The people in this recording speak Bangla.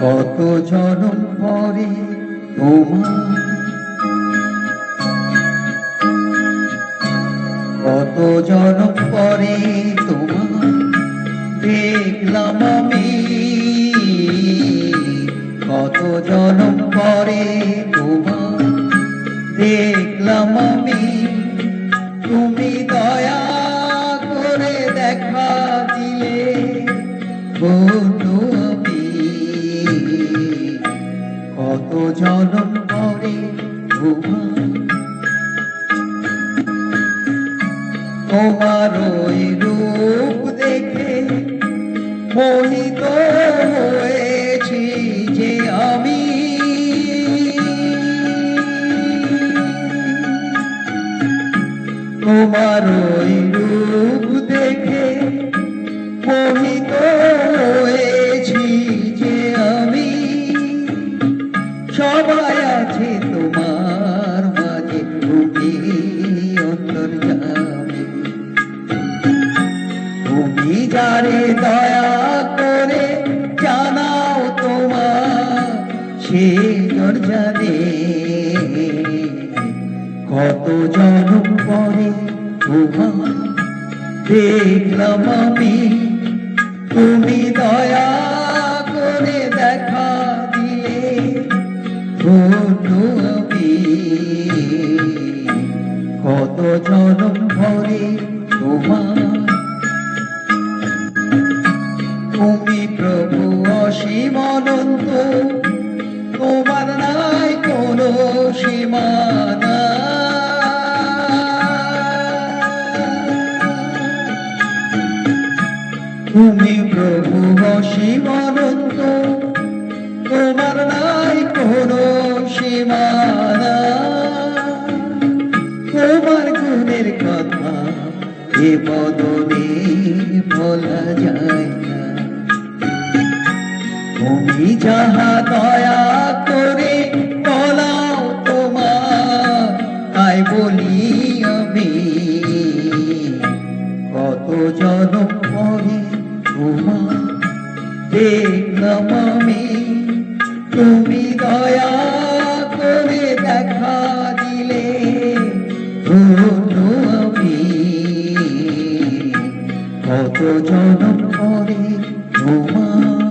কত জনম পরে তোমার, কত জনম পরে তোমার দেখলাম আমি, কত জনম পরে তোমার দেখলাম আমি। তুমি দয়া করে দেখা দিলে বন্ধু আমি, কত জনম পরে তোমার। তোমার ওই রূপ দেখে মোহিত হয়েছি যে আমি, তোমার ওই রূপ দেখে মোহিত হয়েছি যে আমি। সবাই আছে তোমার মাঝে, তুমি অন্তর্যামী। তুমি যারে দয়া করে জানাও তোমার, সে জানে কত জনম পরে তোমার দেখলাম আমি। তুমি দয়া করে দেখা দিলে বন্ধু আমি, কত জনম পরে তোমার। তুমি প্রভু অসীম অনন্ত, তোমার নাই কোনো সীমানা। তুমি প্রভু অসীম অনন্ত, তোমার নাই কোনো সীমানা। তোমার গুণের কথা এ বদনে বলা যায় না। তুমি যাহা দয়া করে বলাও তোমার, তাই বলি আমি, কত জনম পরে তোমার দেখলাম আমি। তুমি দয়া করে দেখা দিলে বন্ধু আমি, কত জনম পরে তোমার।